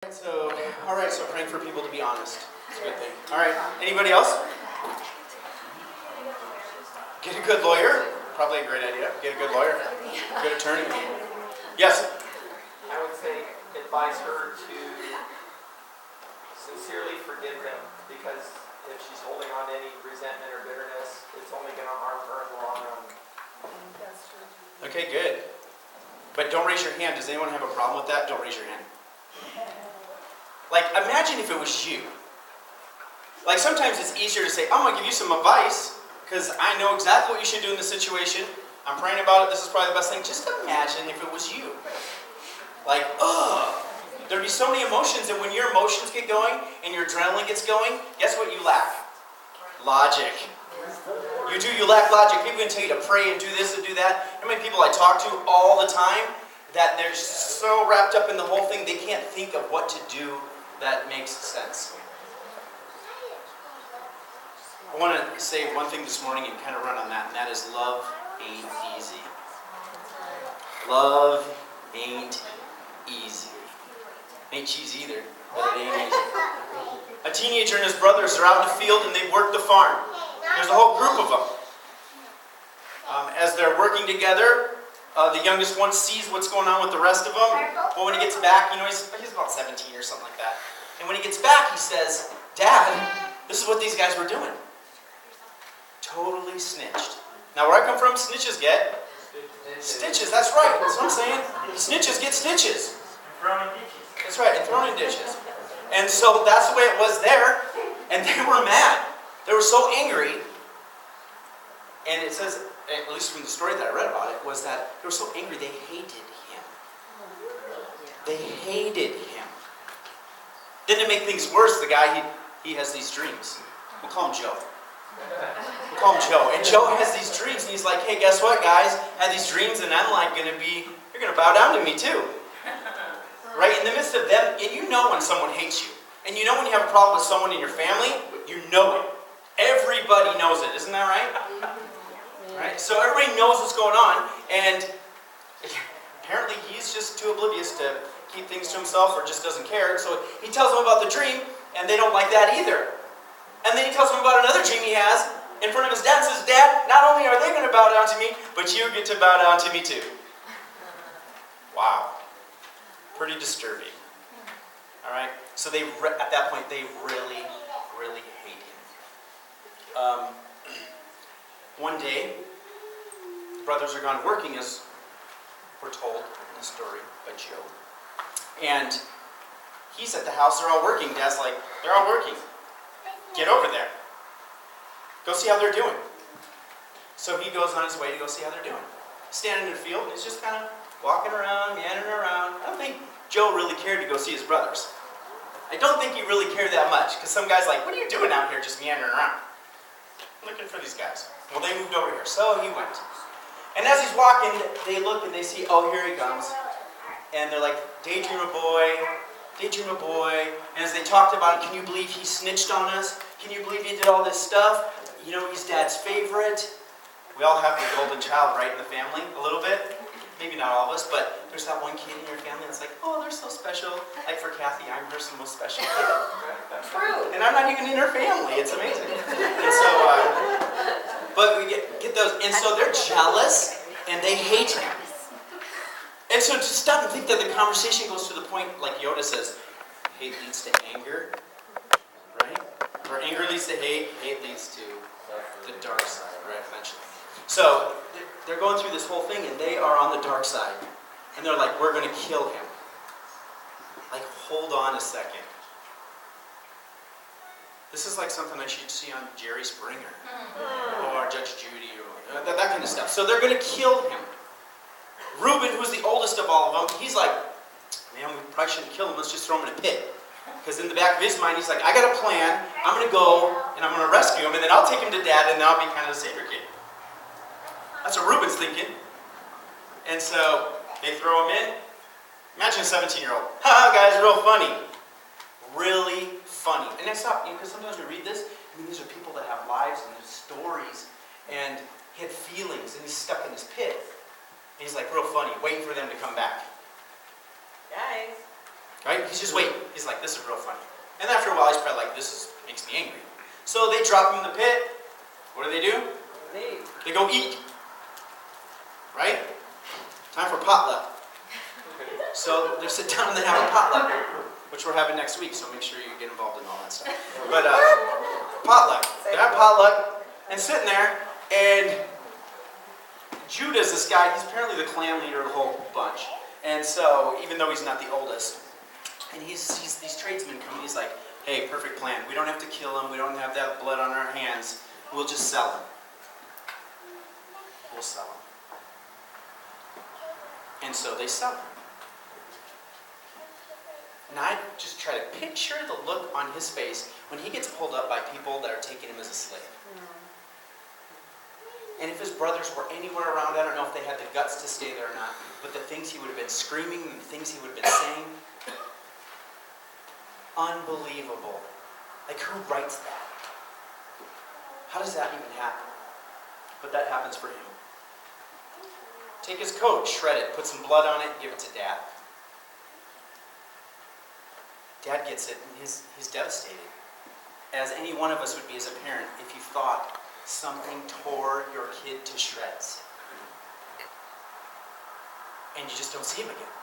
So praying for people to be honest. It's a good thing. All right, anybody else? Get a good lawyer. Probably a great idea. Get a good lawyer. Good attorney. Yes? I would say advise her to sincerely forgive him, because if she's holding on to any resentment or bitterness, it's only going to harm her in the long run. Okay, good. But don't raise your hand. Does anyone have a problem with that? Don't raise your hand. Like, imagine if it was you. Like, sometimes it's easier to say, I'm going to give you some advice, because I know exactly what you should do in this situation. I'm praying about it. This is probably the best thing. Just imagine if it was you. Like, ugh. There'd be so many emotions, and when your emotions get going and your adrenaline gets going, guess what you lack? Logic. You lack logic. People can tell you to pray and do this and do that. How many people I talk to all the time that they're so wrapped up in the whole thing, they can't think of what to do that makes sense. I want to say one thing this morning and kind of run on that, and that is love ain't easy. Love ain't easy. Ain't cheesy either, but it ain't easy. A teenager and his brothers are out in the field and they work the farm. There's a whole group of them. As they're working together, the youngest one sees what's going on with the rest of them. But when he gets back, he's about 17 or something like that. And when he gets back, he says, Dad, this is what these guys were doing. Totally snitched. Now where I come from, snitches get stitches. That's right. That's what I'm saying. Snitches get stitches. That's right, and thrown in ditches. And so that's the way it was there. And they were mad. They were so angry. And it says, at least from the story that I read about it, was that they were so angry they hated him. They hated him. Then to make things worse, the guy, he has these dreams. We'll call him Joe. We'll call him Joe. And Joe has these dreams, and he's like, hey, guess what, guys? I had these dreams, and I'm like you're going to bow down to me too. Right? In the midst of them, and you know when someone hates you. And you know when you have a problem with someone in your family, you know it. Everybody knows it. Isn't that right? Right? So everybody knows what's going on, and apparently he's just too oblivious to keep things to himself or just doesn't care. So he tells them about the dream, and they don't like that either. And then he tells them about another dream he has in front of his dad and says, Dad, not only are they going to bow down to me, but you get to bow down to me too. Wow. Pretty disturbing. All right? So at that point, they really, really hate him. One day, the brothers are gone working, as we're told in the story by Joe. And he's at the house, they're all working. Dad's like, they're all working. Get over there. Go see how they're doing. So he goes on his way to go see how they're doing. Standing in the field, and he's just kind of walking around, meandering around. I don't think Joe really cared to go see his brothers. I don't think he really cared that much, because some guy's like, what are you doing out here just meandering around? Looking for these guys. Well, they moved over here, so he went. And as he's walking, they look and they see, oh, here he comes. And they're like, daydream a boy. And as they talked about it, can you believe he snitched on us? Can you believe he did all this stuff? You know, he's Dad's favorite. We all have the golden child, right, in the family, a little bit. Maybe not all of us, but there's that one kid in your family that's like, oh, they're so special. Like for Kathy, I'm her most special kid. True. And I'm not even in her family. It's amazing. And so, but we get those, and so they're jealous, and they hate him. And so to stop and think that the conversation goes to the point, like Yoda says, hate leads to anger, right? Or anger leads to hate leads to the dark side, right, eventually. So they're going through this whole thing, and they are on the dark side. And they're like, we're going to kill him. Like, hold on a second. This is like something I should see on Jerry Springer, or Judge Judy, or that kind of stuff. So they're going to kill him. Reuben, who's the oldest of all of them, he's like, man, we probably shouldn't kill him. Let's just throw him in a pit. Because in the back of his mind, he's like, I got a plan. I'm going to go, and I'm going to rescue him, and then I'll take him to Dad, and then I'll be kind of the savior kid. That's what Reuben's thinking. And so they throw him in. Imagine a 17-year-old. Ha, guys, real funny. Really funny. And I stop, because sometimes we read this, these are people that have lives and there's stories, and he had feelings, and he's stuck in this pit. And he's like, real funny, waiting for them to come back. Guys, Right? He's just waiting. He's like, this is real funny. And after a while, he's probably like, makes me angry. So they drop him in the pit. What do? Leave. They go eat. Right? Time for potluck. So they sit down and they have a potluck, which we're having next week, so make sure you get involved in all that stuff. But potluck. They have potluck and sitting there, and Judah's this guy, he's apparently the clan leader of the whole bunch. And so, even though he's not the oldest, and he's these tradesmen come and he's like, hey, perfect plan. We don't have to kill him. We don't have that blood on our hands. We'll just sell him. We'll sell him. And so they sell him. And I just try to picture the look on his face when he gets pulled up by people that are taking him as a slave. And if his brothers were anywhere around, I don't know if they had the guts to stay there or not, but the things he would have been screaming and the things he would have been saying, unbelievable. Like, who writes that? How does that even happen? But that happens for him. Take his coat, shred it, put some blood on it, give it to Dad. Dad gets it, and he's devastated. As any one of us would be as a parent if you thought something tore your kid to shreds. And you just don't see him again.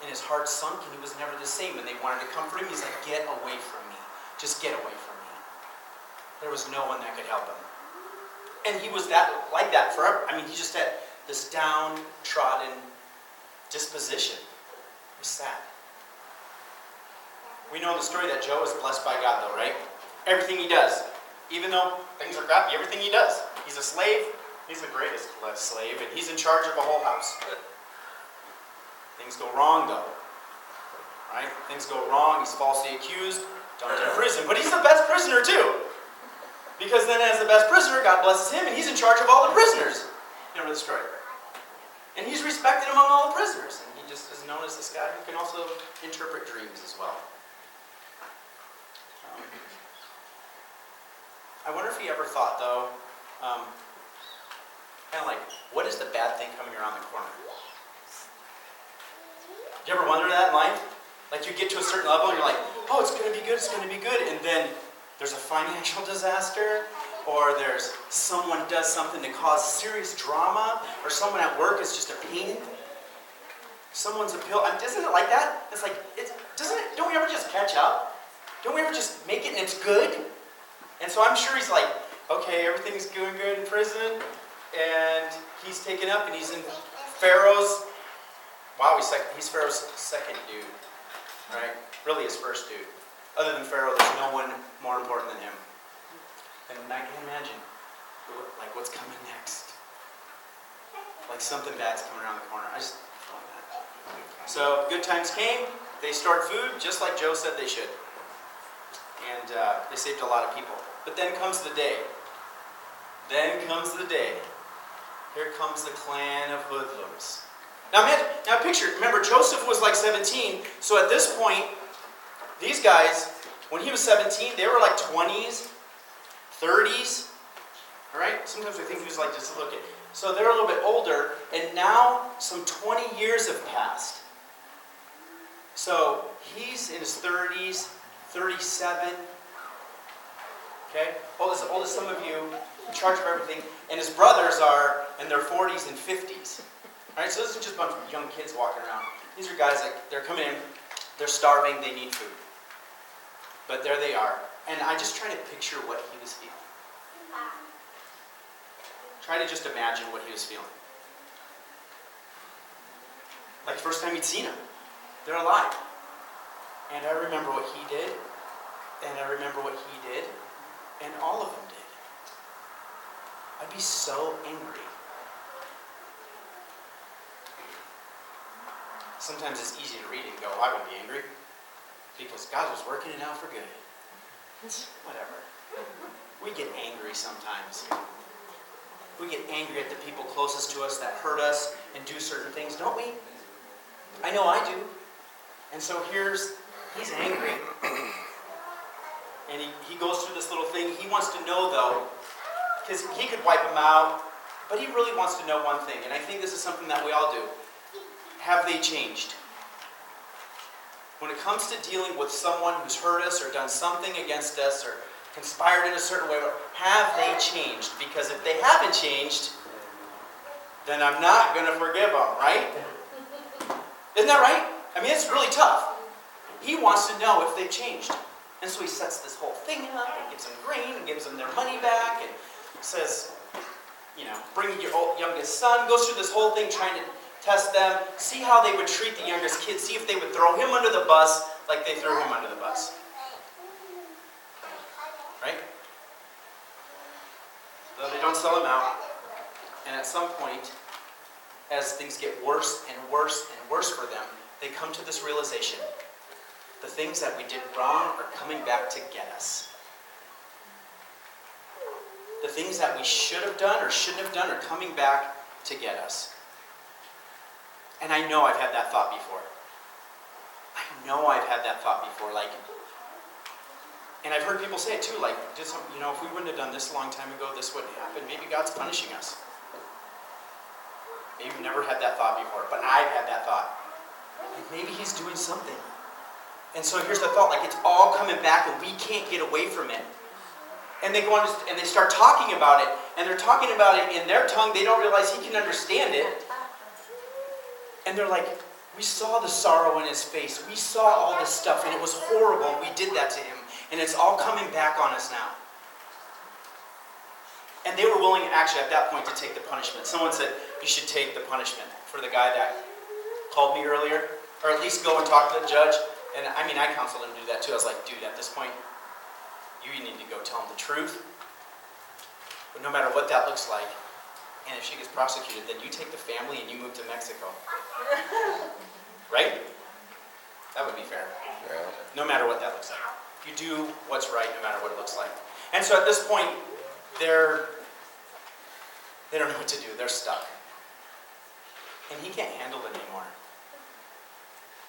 And his heart sunk, and he was never the same. And they wanted to comfort him. He's like, get away from me. Just get away from me. There was no one that could help him. And he was like that forever. I mean, he just had this downtrodden disposition. It was sad. We know in the story that Joe is blessed by God, though, right? Everything he does. Even though things are crappy, everything he does. He's a slave. He's the greatest slave, and he's in charge of a whole house. Things go wrong, though. Right? Things go wrong. He's falsely accused, dumped in prison. But he's the best prisoner, too. Because then as the best prisoner, God blesses him, and he's in charge of all the prisoners. You remember the story? And he's respected among all the prisoners. And he just is known as this guy who can also interpret dreams as well. I wonder if he ever thought, though, kind of like, what is the bad thing coming around the corner? Do you ever wonder that in life? Like, you get to a certain level and you're like, oh, it's going to be good, it's going to be good. And then there's a financial disaster, or there's someone does something to cause serious drama, or someone at work is just a pain. Someone's a pill. Isn't it like that? It's like, don't we ever just catch up? Don't we ever just make it and it's good? And so I'm sure he's like, okay, everything's going good in prison, and he's taken up, and he's in Pharaoh's, wow, he's Pharaoh's second dude, right? Really his first dude. Other than Pharaoh, there's no one more important than him. And I can imagine, like, what's coming next. Like something bad's coming around the corner. I just feel like that. So, good times came. They stored food, just like Joe said they should. And they saved a lot of people. But then comes the day. Then comes the day. Here comes the clan of hoodlums. Now picture, remember Joseph was like 17, so at this point, these guys, when he was 17, they were like 20s, 30s, all right? Sometimes we think he was like just a little kid. So they're a little bit older, and now some 20 years have passed. So he's in his 30s, 37, okay? Oldest some of you, in charge of everything, and his brothers are in their 40s and 50s. All right, so this isn't just a bunch of young kids walking around. These are guys like, they're coming in, they're starving, they need food. But there they are. And I just try to picture what he was feeling. Try to just imagine what he was feeling. Like the first time he'd seen them. They're alive. And I remember what he did. And I remember what he did. And all of them did. I'd be so angry. Sometimes it's easy to read and go, I wouldn't be angry. Because God was working it out for good. Whatever. We get angry sometimes. We get angry at the people closest to us that hurt us and do certain things, don't we? I know I do. And so he's angry. And he goes through this little thing. He wants to know, though, because he could wipe them out, but he really wants to know one thing. And I think this is something that we all do. Have they changed? when it comes to dealing with someone who's hurt us or done something against us or conspired in a certain way, have they changed? Because if they haven't changed, then I'm not going to forgive them, right? Isn't that right? I mean, it's really tough. He wants to know if they've changed. And so he sets this whole thing up and gives them grain and gives them their money back and says, bring your youngest son, goes through this whole thing trying to test them, see how they would treat the youngest kid, see if they would throw him under the bus like they threw him under the bus. Right? So they don't sell him out. And at some point, as things get worse and worse and worse for them, they come to this realization. The things that we did wrong are coming back to get us. The things that we should have done or shouldn't have done are coming back to get us. And I know I've had that thought before. And I've heard people say it too, like, if we wouldn't have done this a long time ago, this wouldn't happen. Maybe God's punishing us. Maybe you've never had that thought before, but I've had that thought. Like maybe he's doing something. And so here's the thought, like it's all coming back and we can't get away from it. And they go on and they start talking about it, and they're talking about it in their tongue. They don't realize he can understand it. And they're like, we saw the sorrow in his face. We saw all this stuff, and it was horrible, and we did that to him. And it's all coming back on us now. And they were willing, actually, at that point, to take the punishment. Someone said, you should take the punishment for the guy that called me earlier, or at least go and talk to the judge. And I counseled him to do that too. I was like, dude, at this point, you need to go tell him the truth. But no matter what that looks like, and if she gets prosecuted, then you take the family and you move to Mexico. Right? That would be fair. Yeah. No matter what that looks like. You do what's right no matter what it looks like. And so at this point, they don't know what to do. They're stuck. And he can't handle it anymore.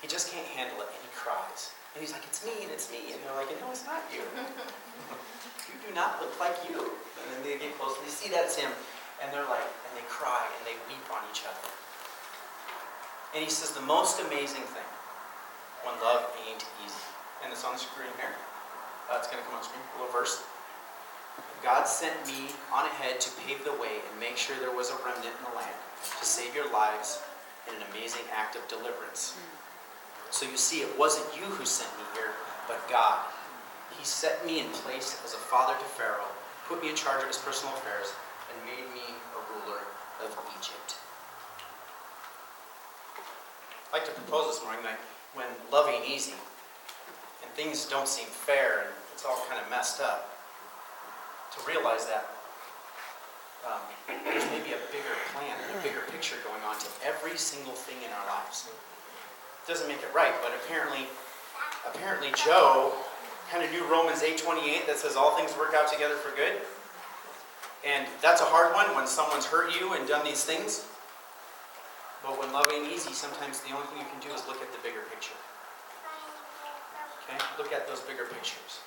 He just can't handle it, and he cries. And he's like, it's me, and it's me. And they're like, no, it's not you. You do not look like you. And then they get close, and they see that it's him. And they're like, and they cry, and they weep on each other. And he says the most amazing thing, when love ain't easy. And it's on the screen here. It's going to come on screen, a little verse. God sent me on ahead to pave the way and make sure there was a remnant in the land to save your lives in an amazing act of deliverance. So you see, it wasn't you who sent me here, but God. He set me in place as a father to Pharaoh, put me in charge of his personal affairs, and made me a ruler of Egypt. I'd like to propose this morning that when love ain't easy, and things don't seem fair, and it's all kind of messed up, to realize that there's maybe a bigger plan and a bigger picture going on to every single thing in our lives. It doesn't make it right, but apparently Joe kind of knew Romans 8:28 that says all things work out together for good. And that's a hard one when someone's hurt you and done these things. But when love ain't easy, sometimes the only thing you can do is look at the bigger picture. Okay? Look at those bigger pictures.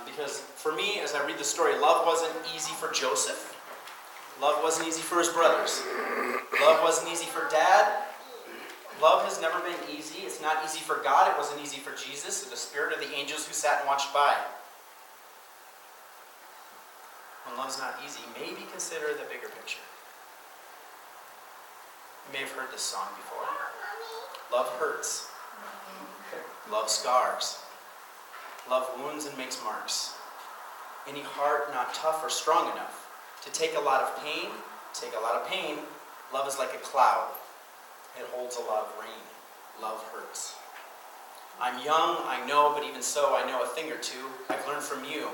Because for me, as I read the story, love wasn't easy for Joseph. Love wasn't easy for his brothers. Love wasn't easy for Dad. Love has never been easy. It's not easy for God. It wasn't easy for Jesus or the Spirit or the angels who sat and watched by. When love's not easy, maybe consider the bigger picture. You may have heard this song before. Love hurts. Love scars. Love wounds and makes marks. Any heart not tough or strong enough to take a lot of pain, love is like a cloud. It holds a lot of rain. Love hurts. I'm young, I know, but even so, I know a thing or two. I've learned from you.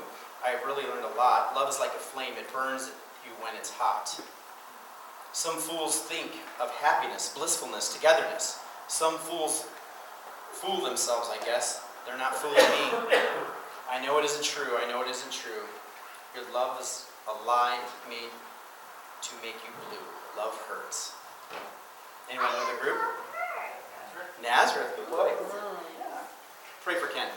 I've really learned a lot. Love is like a flame. It burns you when it's hot. Some fools think of happiness, blissfulness, togetherness. Some fools fool themselves, I guess. They're not fooling me. I know it isn't true. I know it isn't true. Your love is a lie made to make you blue. Love hurts. Anyone know the group? Nazareth. Good boy. Yeah. Pray for Ken.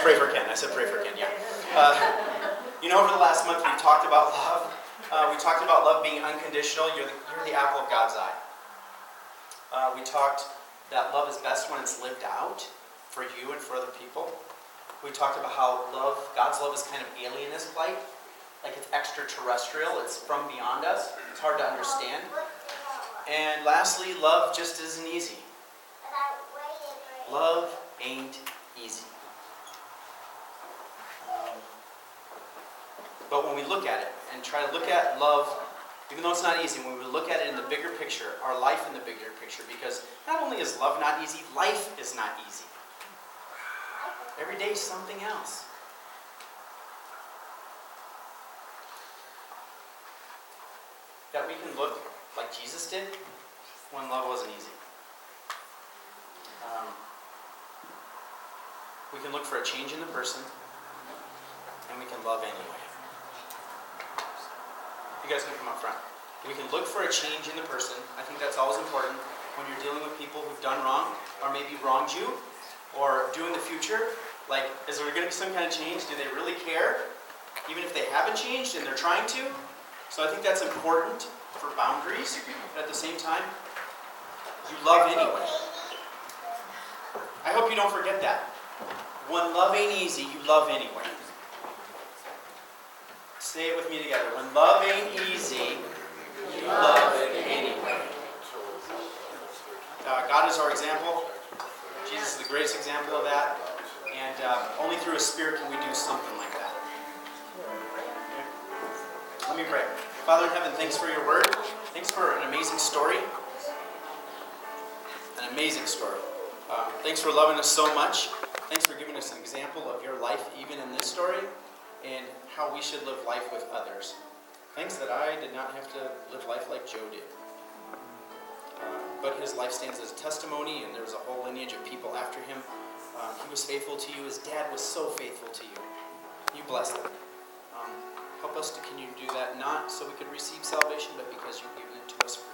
Pray for Ken. I said pray for Ken, yeah. Over the last month we've talked about love. We talked about love being unconditional. You're the apple of God's eye. We talked that love is best when it's lived out for you and for other people. We talked about how God's love is kind of alienist-like, like it's extraterrestrial, it's from beyond us, it's hard to understand. And lastly, love just isn't easy. Love ain't easy. But when we look at it and try to look at love, even though it's not easy, when we look at it in the bigger picture, our life in the bigger picture, because not only is love not easy, life is not easy. Every day is something else. That we can look like Jesus did when love wasn't easy. We can look for a change in the person, and we can love anyway. You guys can come up front. We can look for a change in the person. I think that's always important when you're dealing with people who've done wrong, or maybe wronged you, or do in the future. Like, is there going to be some kind of change? Do they really care? Even if they haven't changed and they're trying to? So I think that's important for boundaries, but at the same time, you love anyway. I hope you don't forget that. When love ain't easy, you love anyway. Say it with me together. When love ain't easy, you love anyway. God is our example. Jesus is the greatest example of that. And only through His Spirit can we do something like that. Okay? Let me pray. Father in heaven, thanks for your word. Thanks for an amazing story. An amazing story. Thanks for loving us so much. Thanks for giving us an example of your life even in this story and how we should live life with others. Thanks that I did not have to live life like Joe did. But his life stands as a testimony, and there's a whole lineage of people after him. He was faithful to you. His dad was so faithful to you. You bless them. Help us to continue to do that, not so we could receive salvation, but because you've given it to us free.